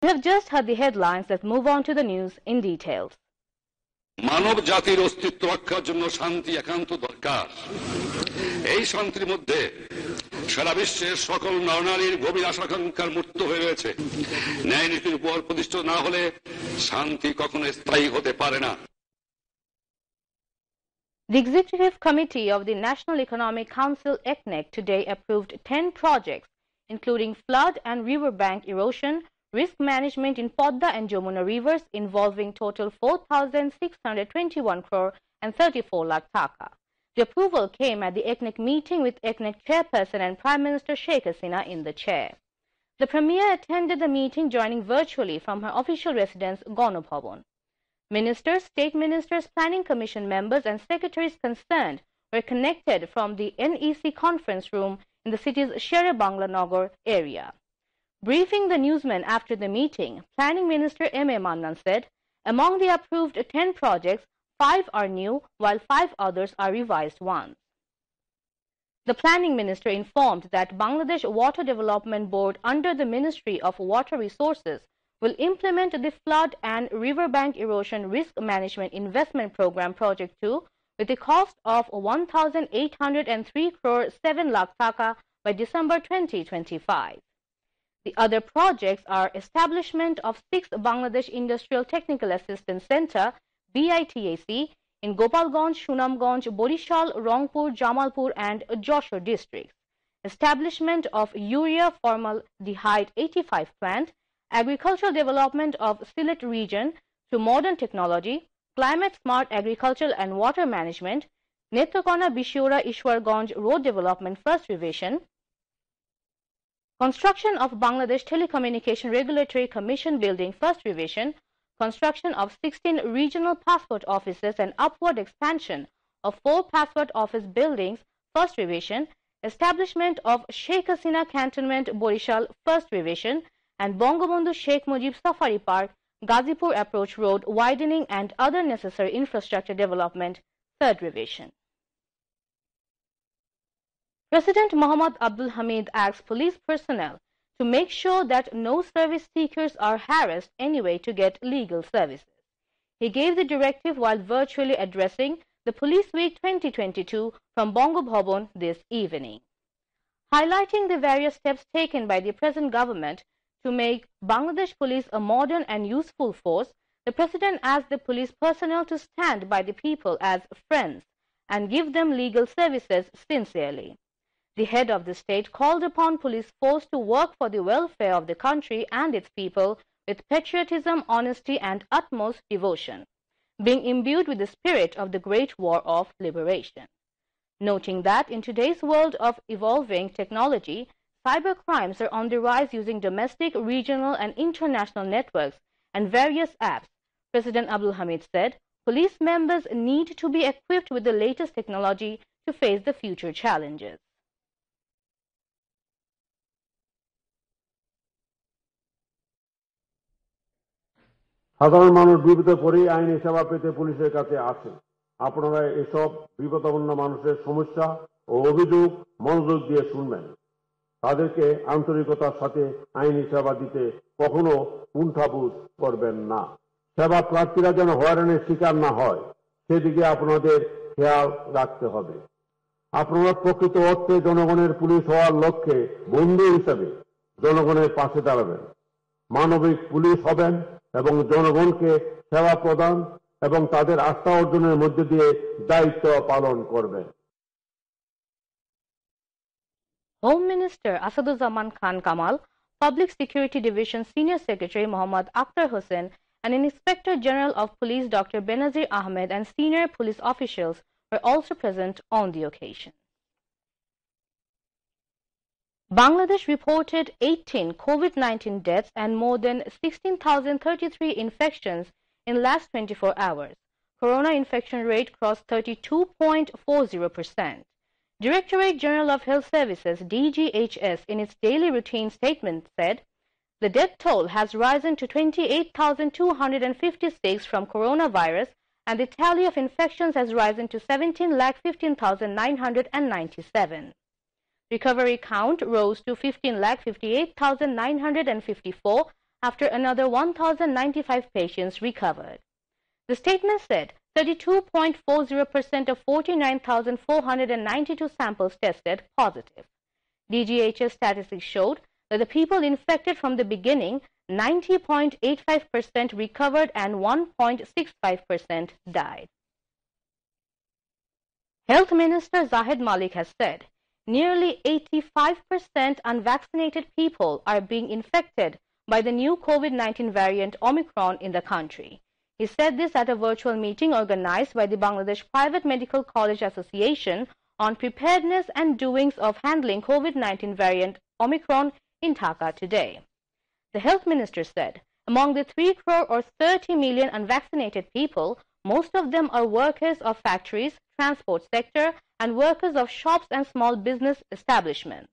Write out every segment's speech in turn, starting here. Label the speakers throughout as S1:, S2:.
S1: You have just heard the headlines. Let's move on to the news in details.
S2: মানব জাতির অস্তিত্ব রক্ষার জন্য শান্তি একান্ত দরকার। এই শান্তির মধ্যে সারা বিশ্বের সকল নরনারীর গভীর আশাকাঙ্ক্ষার মূর্ত হয়ে রয়েছে। ন্যায় নীতির উপর প্রতিষ্ঠিত না হলে শান্তি কখনো স্থায়ী হতে পারে না।
S1: The Executive Committee of the National Economic Council (ECNEC) today approved 10 projects, including flood and riverbank erosion, risk management in Podda and Jamuna rivers, involving total 4,621 crore and 34 lakh taka. The approval came at the ECNEC meeting with ECNEC chairperson and Prime Minister Sheikh Hasina in the chair. The Premier attended the meeting, joining virtually from her official residence, Ganabhavan. Ministers, state ministers, planning commission members and secretaries concerned were connected from the NEC conference room in the city's Shere Bangla Nagar area. Briefing the newsmen after the meeting, Planning Minister M.A. Mannan said, among the approved 10 projects, 5 are new, while 5 others are revised ones. The Planning Minister informed that Bangladesh Water Development Board under the Ministry of Water Resources will implement the Flood and Riverbank Erosion Risk Management Investment Program Project 2 with a cost of 1,803 crore 7 lakh taka by December 2025. The other projects are establishment of 6th Bangladesh Industrial Technical Assistance Center (BITAC) in Gopalganj, Sunamganj, Borishal, Rangpur, Jamalpur and Joshore districts, establishment of urea formaldehyde 85 plant, agricultural development of Sylhet region through modern technology, climate smart agriculture and water management, Netrokona Bishiora Ishwarganj road development first revision, construction of Bangladesh Telecommunication Regulatory Commission building first revision, construction of 16 regional passport offices and upward expansion of 4 passport office buildings first revision, establishment of Sheikh Hasina Cantonment Borishal first revision, and Bangabandhu Sheikh Mujib Safari Park, Gazipur Approach Road widening and other necessary infrastructure development third revision. President Mohammad Abdul Hamid asked police personnel to make sure that no service seekers are harassed anyway to get legal services. He gave the directive while virtually addressing the Police Week 2022 from Bongo Bhavan this evening. Highlighting the various steps taken by the present government to make Bangladesh police a modern and useful force, the President asked the police personnel to stand by the people as friends and give them legal services sincerely. The head of the state called upon police force to work for the welfare of the country and its people with patriotism, honesty and utmost devotion, being imbued with the spirit of the Great War of Liberation. Noting that in today's world of evolving technology, cyber crimes are on the rise using domestic, regional and international networks and various apps, President Abdul Hamid said, police members need to be equipped with the latest technology to face the future challenges.
S3: সাধারণ মানুষ বিপদে পড়ে আইনি সেবা পেতে পুলিশের কাছে আসে। আপনারা এসব বিপদাপন্ন মানুষের সমস্যা ও অভিযোগ মনোযোগ দিয়ে শুনবেন। তাদেরকে আন্তরিকতার সাথে আইনি সেবা দিতে কখনো কুণ্ঠাবোধ করবেন না। সেবা প্রার্থীরা যেন হয়রানির শিকার না হয় সেদিকে আপনাদের খেয়াল রাখতে হবে। আপনারা প্রকৃত অর্থে জনগণের পুলিশ হওয়ার লক্ষ্যে বন্ধু হিসেবে জনগণের পাশে দাঁড়াবেন, মানবিক পুলিশ হবেন এবং জনগণকে সেবা প্রদান এবং তাদের আস্থা অর্জনের মধ্য দিয়ে দায়িত্ব পালন করবেন।
S1: Home Minister Asaduzzaman Khan Kamal, Public Security Division Senior Secretary Mohammad Akhtar Hussain, and Inspector General of Police Dr. Benazir Ahmed and senior police officials were also present on the occasion. Bangladesh reported 18 COVID-19 deaths and more than 16,033 infections in last 24 hours. Corona infection rate crossed 32.40%. Directorate General of Health Services DGHS in its daily routine statement said, the death toll has risen to 28,256 from coronavirus and the tally of infections has risen to 17,15,997. Recovery count rose to 15,58,954 after another 1,095 patients recovered. The statement said 32.40% of 49,492 samples tested positive. DGHS statistics showed that the people infected from the beginning, 90.85% recovered and 1.65% died. Health Minister Zahid Malik has said nearly 85% unvaccinated people are being infected by the new COVID-19 variant Omicron in the country. He said this at a virtual meeting organized by the Bangladesh Private Medical College Association on preparedness and doings of handling COVID-19 variant Omicron in Dhaka today. The health minister said, among the 3 crore or 30 million unvaccinated people, most of them are workers of factories, transport sector, and workers of shops and small business establishments.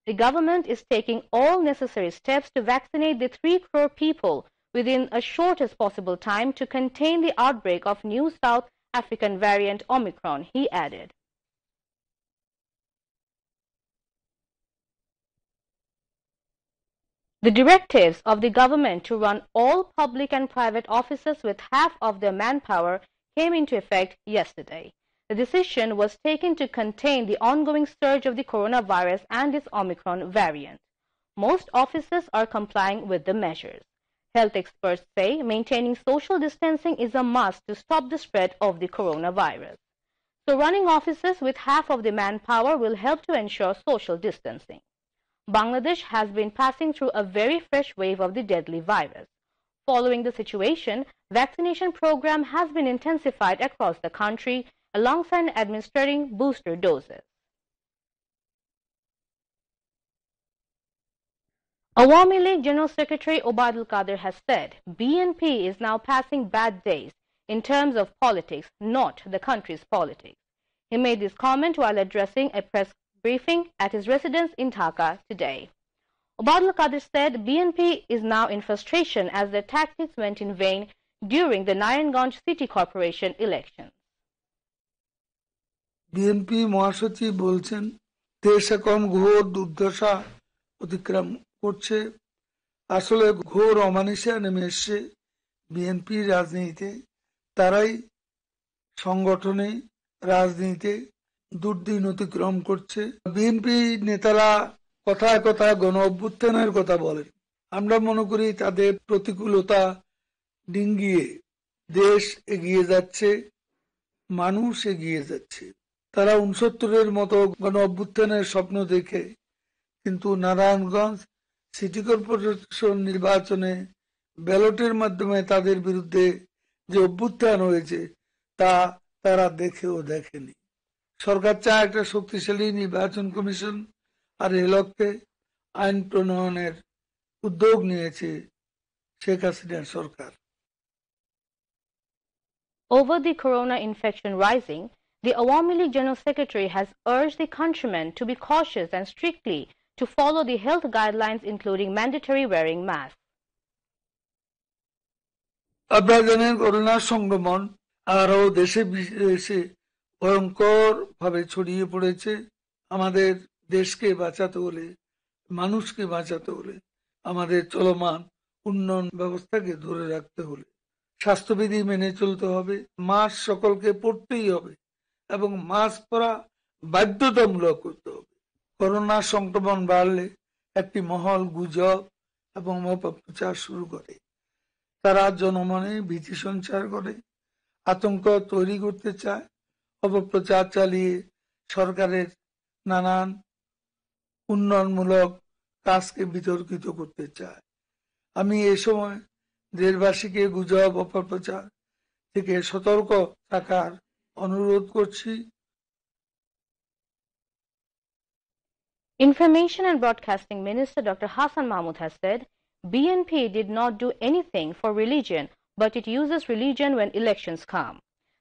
S1: The government is taking all necessary steps to vaccinate the 3 crore people within a shortest possible time to contain the outbreak of new South African variant Omicron, he added. The directives of the government to run all public and private offices with half of their manpower came into effect yesterday. The decision was taken to contain the ongoing surge of the coronavirus and its Omicron variant. Most offices are complying with the measures. Health experts say maintaining social distancing is a must to stop the spread of the coronavirus. So running offices with half of the manpower will help to ensure social distancing. Bangladesh has been passing through a very fresh wave of the deadly virus. Following the situation, vaccination program has been intensified across the country alongside administering booster doses. Awami League General Secretary Obaidul Qadir has said BNP is now passing bad days in terms of politics, not the country's politics. He made this comment while addressing a press briefing at his residence in Dhaka today. Obaidul Qadir said BNP is now in frustration as their tactics went in vain during the Narayanganj City Corporation elections.
S4: BNP মহাসচিব বলছেন দেশ এখন ঘোর দুর্দশা অতিক্রম করছে। আসলে ঘোর অমানিসা নেমে এসছে বিএনপি রাজনীতিতে। তারাই সংগঠনে রাজনীতিতে দুর্দিন অতিক্রম করছে। বিএনপি নেতারা কথায় কথায় গণ অভ্যুত্থানের কথা বলেন। আমরা মনে করি তাদের প্রতিকূলতা ডিঙ্গিয়ে দেশ এগিয়ে যাচ্ছে, মানুষ এগিয়ে যাচ্ছে। তারা ৬৯-এর মতো গণ অভ্যুত্থানের স্বপ্ন দেখে কিন্তু নারায়ণগঞ্জ সিটি কর্পোরেশন নির্বাচনে ব্যালটের মাধ্যমে তাদের বিরুদ্ধে যে অভ্যুত্থান হয়েছে তা তারা দেখেও দেখেনি। সরকার চায় একটা শক্তিশালী নির্বাচন কমিশন, আর এ লক্ষ্যে আইন প্রণয়নের উদ্যোগ নিয়েছে শেখ হাসিনার সরকার।
S1: Over the corona infection rising, the Awami League General Secretary has urged the countrymen to be cautious and strictly to follow the health guidelines including mandatory wearing masks.
S4: আপনারা জানেন করোনার সংক্রমণ আরো দেশে বিদেশে ভয়ঙ্কর ভাবে ছড়িয়ে পড়েছে। আমাদের দেশকে বাঁচাতে হলে, মানুষকে বাঁচাতে হলে, আমাদের চলমান উন্নয়ন ব্যবস্থাকে ধরে রাখতে হলে স্বাস্থ্যবিধি মেনে চলতে হবে। মাস্ক সকলকে পরতেই হবে এবং মাস্ক পরা বাধ্যতামূলক করতে হবে। করোনা সংক্রমণ বাড়লে একটি মহল গুজব এবং অপপ্রচার শুরু করে। তারা জনমনে ভীতি সঞ্চার করে, আতঙ্ক তৈরি করতে চায়, অপপ্রচার চালিয়ে সরকারের নানান উন্নয়নমূলক কাজকে বিতর্কিত করতে চায়। আমি এ সময় দেশবাসীকে গুজব অপপ্রচার থেকে সতর্ক থাকার অনুরোধ করছি।
S1: Information and Broadcasting Minister Dr. Hassan Mahmood has said BNP did not do anything for religion, but it uses religion when elections come.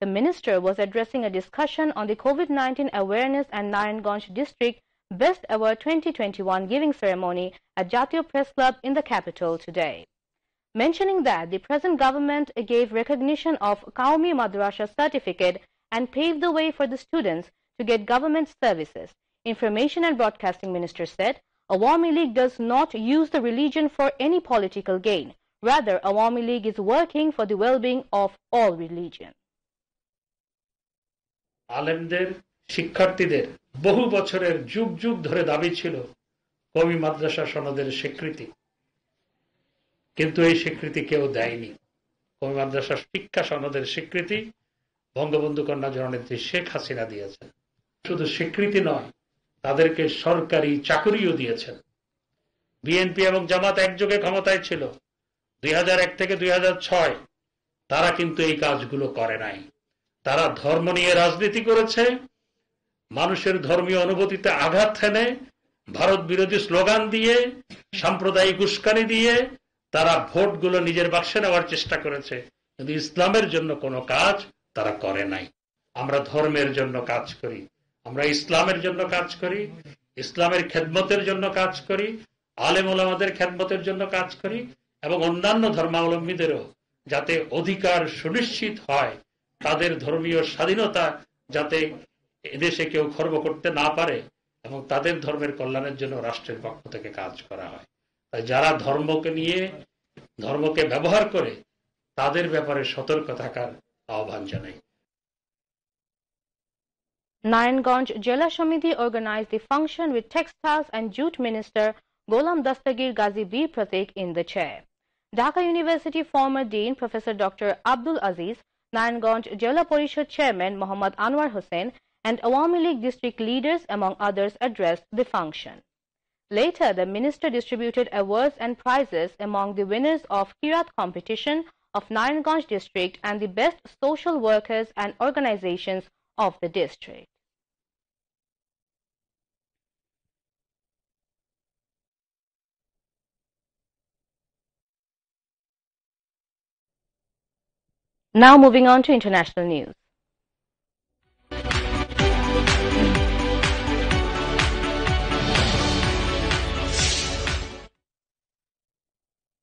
S1: The minister was addressing a discussion on the COVID-19 awareness and Narayanganj district Best Ever 2021 giving ceremony at Jatiyo Press Club in the capital today. Mentioning that the present government gave recognition of Qaumi Madrasa certificate and paved the way for the students to get government services, Information and Broadcasting Minister said Awami League does not use the religion for any political gain. Rather, Awami League is working for the well-being of all religion.
S5: আলেমদের শিক্ষার্থীদের বহু বছরের যুগ যুগ ধরে দাবি ছিল কওমি মাদ্রাসা সনদের স্বীকৃতি, কিন্তু এই স্বীকৃতি কেউ দেয়নি। কওমি মাদ্রাসা শিক্ষা সনদের স্বীকৃতি বঙ্গবন্ধু কন্যা জননেত্রী শেখ হাসিনা দিয়েছেন। শুধু স্বীকৃতি নয়, তাদেরকে সরকারি চাকরিও দিয়েছেন। বিএনপি এবং জামাত একযোগে ক্ষমতায় ছিল 2001 থেকে 2006, তারা কিন্তু এই কাজগুলো করে নাই। তারা ধর্ম নিয়ে রাজনীতি করেছে, মানুষের ধর্মীয় অনুভূতিতে আঘাত হেনে, ভারত বিরোধী স্লোগান দিয়ে, সাম্প্রদায়িক উস্কানি দিয়ে তারা ভোটগুলো নিজের বাক্সে নেওয়ার চেষ্টা করেছে, কিন্তু ইসলামের জন্য কোনো কাজ তারা করে নাই। আমরা ধর্মের জন্য কাজ করি, আমরা ইসলামের জন্য কাজ করি, ইসলামের খেদমতের জন্য কাজ করি, আলেম ওলামাদের খেদমতের জন্য কাজ করি, এবং অন্যান্য ধর্মাবলম্বীদেরও যাতে অধিকার সুনিশ্চিত হয়, তাদের ধর্মীয় স্বাধীনতা যাতে এদেশে কেউ খর্ব করতে না পারে, এবং তাদের ধর্মের কল্যাণের জন্য রাষ্ট্রের পক্ষ থেকে কাজ করা হয়। তাই যারা ধর্মকে নিয়ে, ধর্মকে ব্যবহার করে, তাদের ব্যাপারে সতর্ক থাকার আহ্বান জানাই।
S1: Narayanganj Jela Samiti organized the function with Textiles and Jute Minister Gholam Dastagir Ghazi Bir Pratik in the chair. Dhaka University former Dean Professor Dr. Abdul Aziz, Narayanganj Jela Parishad Chairman Muhammad Anwar Hussain, and Awami League district leaders, among others, addressed the function. Later, the minister distributed awards and prizes among the winners of Kirat competition of Narayanganj district and the best social workers and organizations of the district. Now moving on to international news.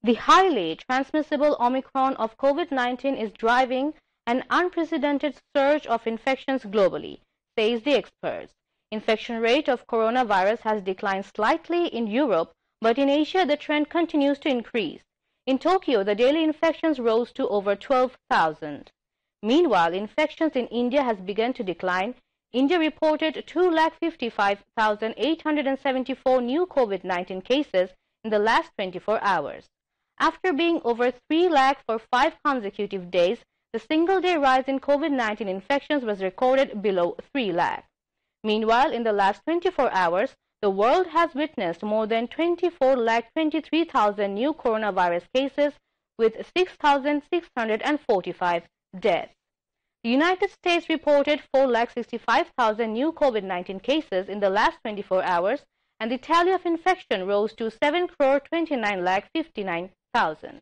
S1: The highly transmissible Omicron of COVID-19 is driving an unprecedented surge of infections globally, says the experts. Infection rate of coronavirus has declined slightly in Europe, but in Asia the trend continues to increase. In Tokyo, the daily infections rose to over 12,000. Meanwhile, infections in India has begun to decline. India reported 255,874 new COVID-19 cases in the last 24 hours. After being over 3 lakh for 5 consecutive days, the single-day rise in COVID-19 infections was recorded below 3 lakh. Meanwhile, in the last 24 hours, the world has witnessed more than 24,23,000 new coronavirus cases with 6,645 deaths. The United States reported 4,65,000 new COVID-19 cases in the last 24 hours, and the tally of infection rose to 7,29,59,000.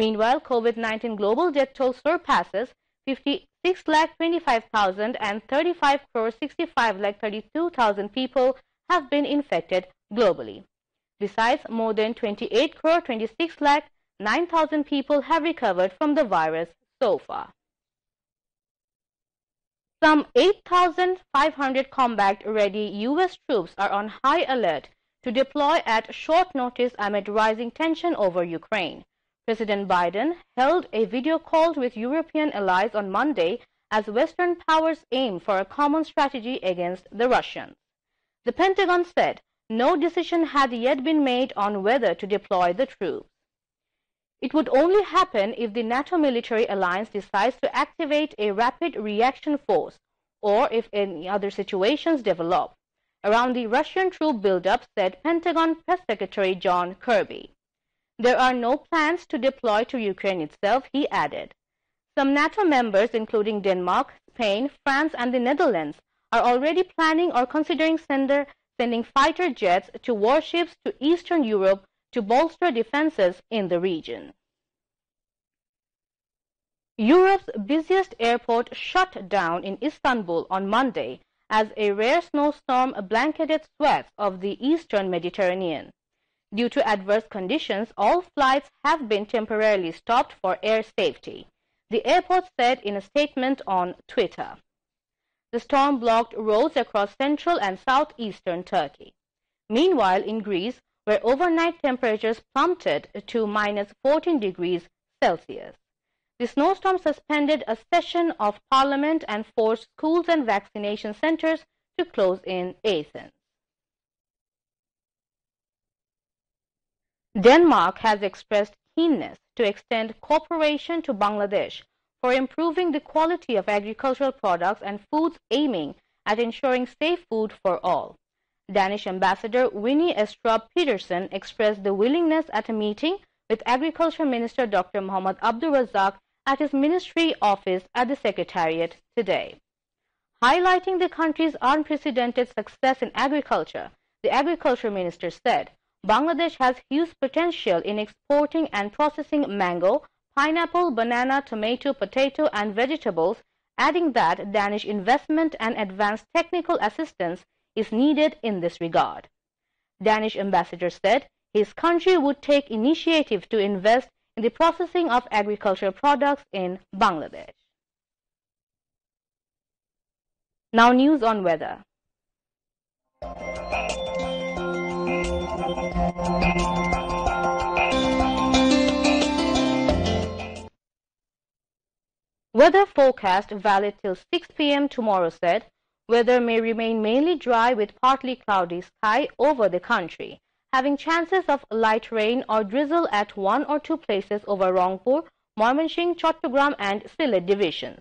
S1: Meanwhile, COVID-19 global death toll surpasses 56,25,000 and 35,65,32,000 people have been infected globally. Besides, more than 28,26,09,000 people have recovered from the virus so far. Some 8,500 combat-ready U.S. troops are on high alert to deploy at short notice amid rising tension over Ukraine. President Biden held a video call with European allies on Monday as Western powers aim for a common strategy against the Russians. The Pentagon said no decision had yet been made on whether to deploy the troops. It would only happen if the NATO military alliance decides to activate a rapid reaction force or if any other situations develop. Around the Russian troop buildup, said Pentagon Press Secretary John Kirby. There are no plans to deploy to Ukraine itself, he added. Some NATO members, including Denmark, Spain, France, and the Netherlands, are already planning or considering sending fighter jets to warships to Eastern Europe to bolster defenses in the region. Europe's busiest airport shut down in Istanbul on Monday as a rare snowstorm blanketed swaths of the eastern Mediterranean. Due to adverse conditions, all flights have been temporarily stopped for air safety, the airport said in a statement on Twitter. The storm blocked roads across central and southeastern Turkey. Meanwhile, in Greece, where overnight temperatures plummeted to -14 degrees Celsius. The snowstorm suspended a session of Parliament and forced schools and vaccination centers to close in Athens. Denmark has expressed keenness to extend cooperation to Bangladesh for improving the quality of agricultural products and foods, aiming at ensuring safe food for all. Danish Ambassador Winnie Estrup Petersen expressed the willingness at a meeting with Agriculture Minister Dr. Mohammad Abdul Razak at his ministry office at the Secretariat today. Highlighting the country's unprecedented success in agriculture, the Agriculture Minister said, Bangladesh has huge potential in exporting and processing mango, pineapple, banana, tomato, potato, and vegetables, adding that Danish investment and advanced technical assistance is needed in this regard. Danish Ambassador said his country would take initiative to invest in the processing of agricultural products in Bangladesh. Now news on weather. Weather forecast valid till 6 p.m. tomorrow said, weather may remain mainly dry with partly cloudy sky over the country, having chances of light rain or drizzle at one or two places over Rangpur, Mymensingh, Chattogram and Sylhet divisions.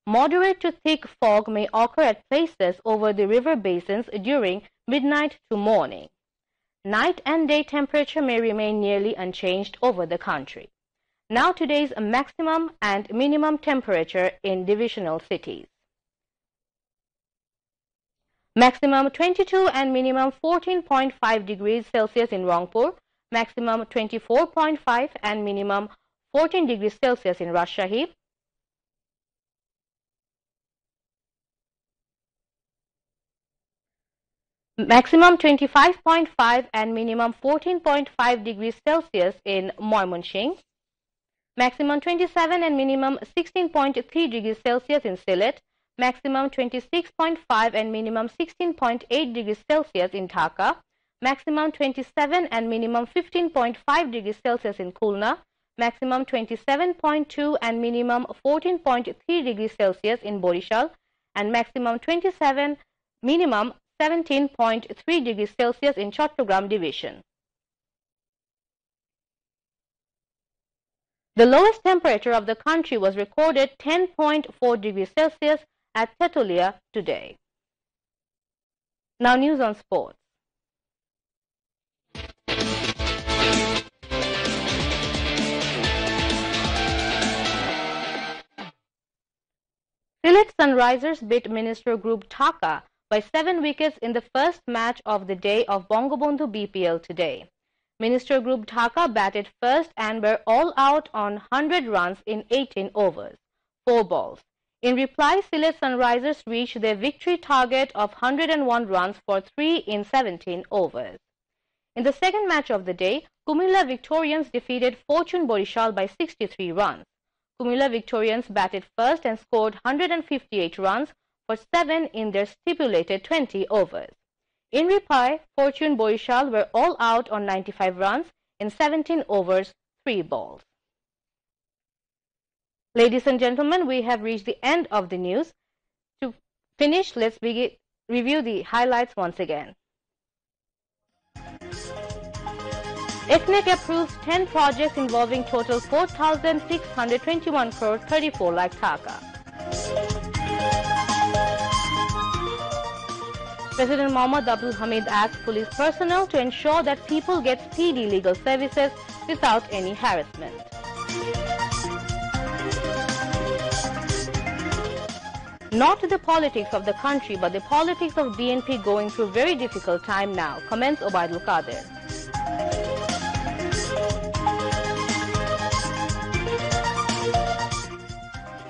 S1: Moderate to thick fog may occur at places over the river basins during midnight to morning. Night and day temperature may remain nearly unchanged over the country. Now today's maximum and minimum temperature in divisional cities. Maximum 22 and minimum 14.5 degrees Celsius in Rangpur, maximum 24.5 and minimum 14 degrees Celsius in Rajshahi, maximum 25.5 and minimum 14.5 degrees Celsius in Mymensingh, maximum 27 and minimum 16.3 degrees Celsius in Sylhet, maximum 26.5 and minimum 16.8 degrees Celsius in Dhaka, maximum 27 and minimum 15.5 degrees Celsius in Khulna, maximum 27.2 and minimum 14.3 degrees Celsius in Borishal, and maximum 27, minimum 17.3 degrees Celsius in Chattogram division. The lowest temperature of the country was recorded 10.4 degrees Celsius at Tetulia today. Now news on sports. Sylhet Sunrisers beat Minister Group Dhaka by 7 wickets in the first match of the day of Bangabandhu BPL today. Minister Group Dhaka batted first and were all out on 100 runs in 18 overs, 4 balls. In reply, Sylhet Sunrisers reached their victory target of 101 runs for 3 in 17 overs. In the second match of the day, Kumilla Victorians defeated Fortune Borishal by 63 runs. Kumilla Victorians batted first and scored 158 runs for 7 in their stipulated 20 overs. In reply, Fortune Borishal were all out on 95 runs in 17 overs, 3 balls. Ladies and gentlemen, we have reached the end of the news. To finish, let's review the highlights once again. ECNEC approves 10 projects involving total 4,621 crore 34 lakh taka. President Mohammad Abdul Hamid asked police personnel to ensure that people get speedy legal services without any harassment. Not the politics of the country, but the politics of BNP going through a very difficult time now, comments Obaidul Qadir.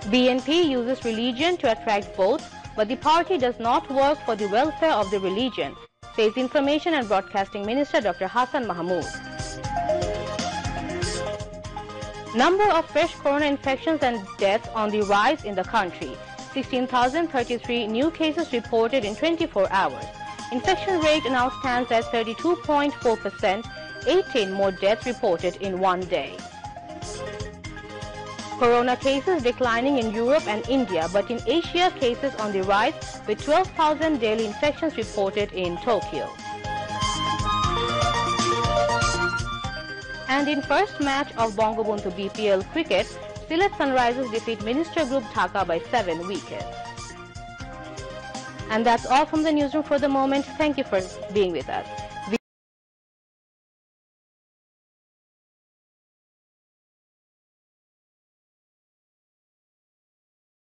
S1: BNP uses religion to attract votes, but the party does not work for the welfare of the religion, says Information and Broadcasting Minister Dr. Hassan Mahmood. Number of fresh corona infections and deaths on the rise in the country. 16,033 new cases reported in 24 hours. Infection rate now stands at 32.4%, 18 more deaths reported in one day. Corona cases declining in Europe and India, but in Asia cases on the rise with 12,000 daily infections reported in Tokyo. And in first match of Bangabandhu BPL cricket, Sylhet Sunrisers defeat Minister Group Dhaka by 7 wickets. And that's all from the newsroom for the moment. Thank you for being with us.